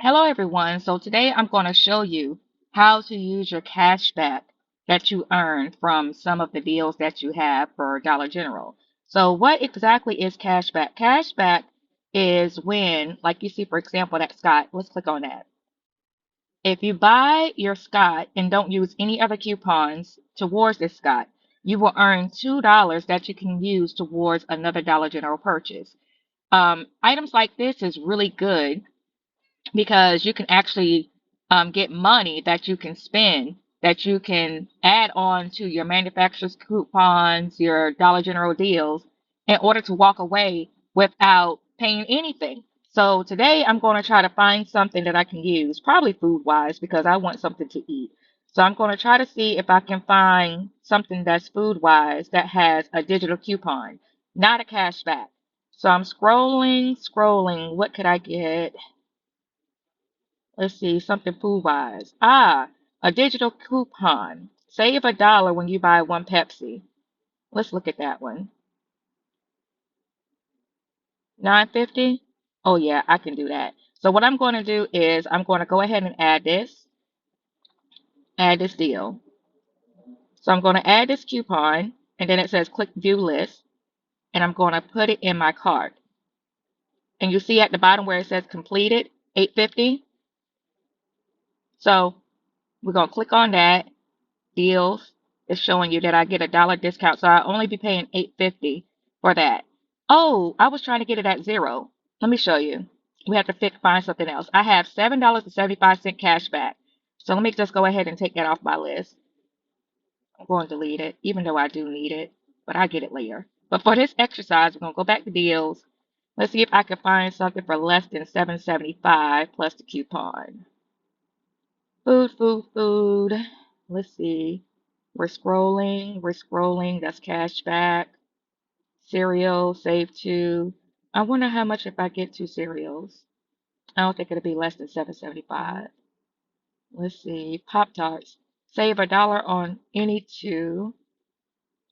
Hello everyone. So today I'm going to show you how to use your cash back that you earn from some of the deals that you have for Dollar General. So what exactly is cash back? Cash back is when, like you see for example, that Scott, let's click on that. If you buy your Scott and don't use any other coupons towards this Scott, you will earn $2 that you can use towards another Dollar General purchase. Items like this is really good because you can actually get money that you can spend that you can add on to your manufacturer's coupons, your Dollar General deals in order to walk away without paying anything. So today I'm going to try to find something that I can use, probably food wise, because I want something to eat. So I'm going to try to see if I can find something that's food wise that has a digital coupon, not a cash back. So I'm scrolling. What could I get? Let's see, something food wise. A digital coupon. Save $1 when you buy one Pepsi. Let's look at that one. 9.50. Oh yeah, I can do that. So what I'm going to do is I'm going to go ahead and add this deal. So I'm going to add this coupon and then it says click view list and I'm going to put it in my cart. And you see at the bottom where it says completed, 8.50. So we're going to click on that. Deals is showing you that I get $1 discount, so I'll only be paying $8.50 for that. Oh, I was trying to get it at 0. Let me show you. We have to find something else. I have $7.75 cash back. So let me just go ahead and take that off my list. I'm going to delete it, even though I do need it, but I get it later. But for this exercise, we're going to go back to deals. Let's see if I can find something for less than $7.75 plus the coupon. Food. Let's see. We're scrolling. That's cash back. Cereal, save 2. I wonder how much if I get 2 cereals. I don't think it'll be less than $7.75. Let's see. Pop-Tarts. Save $1 on any 2.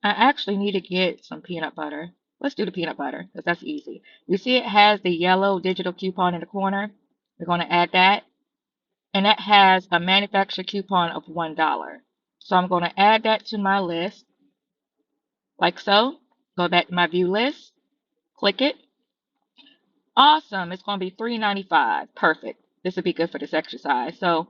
I actually need to get some peanut butter. Let's do the peanut butter because that's easy. You see it has the yellow digital coupon in the corner. We're going to add that. And that has a manufacturer coupon of $1. So I'm going to add that to my list, like so. Go back to my view list, click it. Awesome, it's going to be $3.95. Perfect. This would be good for this exercise. So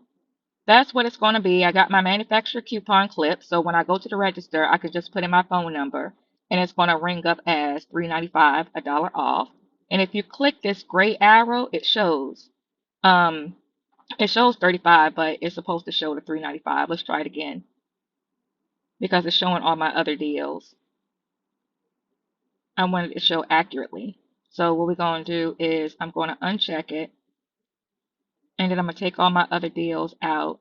that's what it's going to be. I got my manufacturer coupon clip, so when I go to the register, I can just put in my phone number, and it's going to ring up as $3.95, $1 off. And if you click this gray arrow, it shows 35, but it's supposed to show the 3.95. Let's try it again because it's showing all my other deals. I wanted it to show accurately. So what we're going to do is I'm going to uncheck it, and then I'm going to take all my other deals out.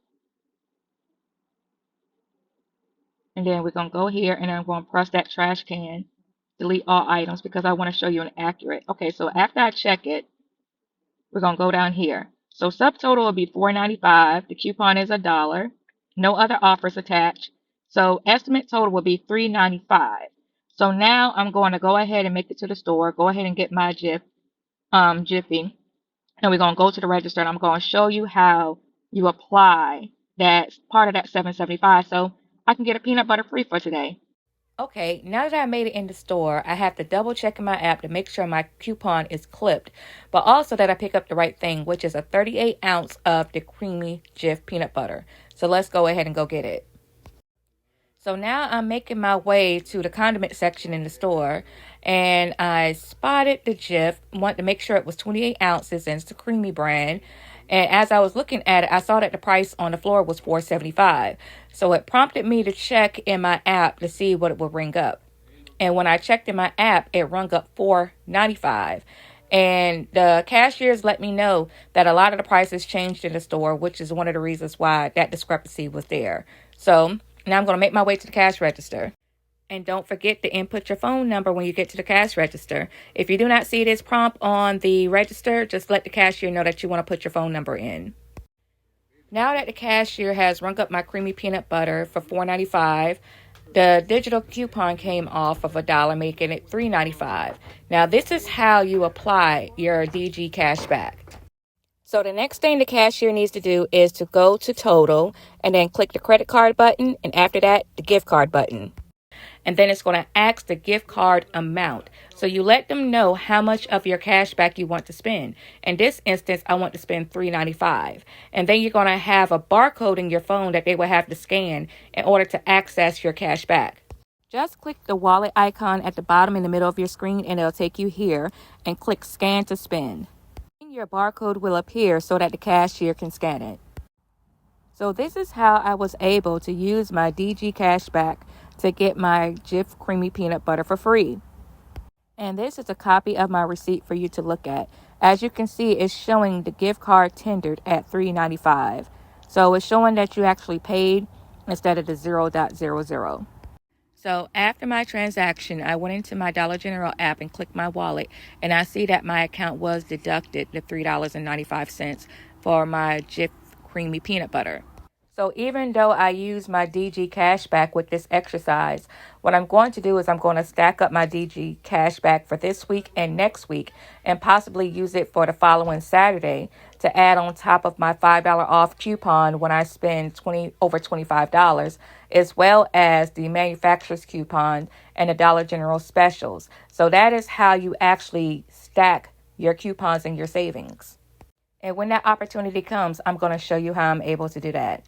And then we're going to go here, and I'm going to press that trash can, delete all items because I want to show you an accurate. Okay, so after I check it, we're going to go down here. So subtotal will be $4.95. The coupon is $1. No other offers attached. So estimate total will be $3.95. So now I'm going to go ahead and make it to the store. Go ahead and get my Jiffy. And we're going to go to the register and I'm going to show you how you apply that part of that $7.75 so I can get a peanut butter free for today. Okay, now that I made it in the store, I have to double check in my app to make sure my coupon is clipped, but also that I pick up the right thing, which is a 38 ounce of the creamy Jif peanut butter. So let's go ahead and go get it. So now I'm making my way to the condiment section in the store, and I spotted the Jif, wanted to make sure it was 28 ounces and it's the creamy brand. And as I was looking at it, I saw that the price on the floor was $4.75. So it prompted me to check in my app to see what it would ring up. And when I checked in my app, it rung up $4.95. And the cashiers let me know that a lot of the prices changed in the store, which is one of the reasons why that discrepancy was there. So now I'm going to make my way to the cash register. And don't forget to input your phone number when you get to the cash register. If you do not see this prompt on the register, just let the cashier know that you want to put your phone number in. Now that the cashier has rung up my creamy peanut butter for $4.95, the digital coupon came off of $1, making it $3.95. Now this is how you apply your DG cashback. So the next thing the cashier needs to do is to go to total and then click the credit card button, and after that, the gift card button. And then it's going to ask the gift card amount. So you let them know how much of your cash back you want to spend. In this instance, I want to spend $3.95. And then you're going to have a barcode in your phone that they will have to scan in order to access your cash back. Just click the wallet icon at the bottom in the middle of your screen and it'll take you here, and click scan to spend. Your barcode will appear so that the cashier can scan it. So this is how I was able to use my DG Cashback to get my Jif Creamy Peanut Butter for free. And this is a copy of my receipt for you to look at. As you can see, it's showing the gift card tendered at $3.95. So it's showing that you actually paid instead of the 0.00. So after my transaction, I went into my Dollar General app and clicked my wallet, and I see that my account was deducted the $3.95 for my Jif Creamy Peanut Butter. So even though I use my DG Cashback with this exercise, what I'm going to do is I'm going to stack up my DG Cashback for this week and next week, and possibly use it for the following Saturday to add on top of my $5 off coupon when I spend over $25, as well as the manufacturer's coupon and the Dollar General specials. So that is how you actually stack your coupons and your savings. And when that opportunity comes, I'm going to show you how I'm able to do that.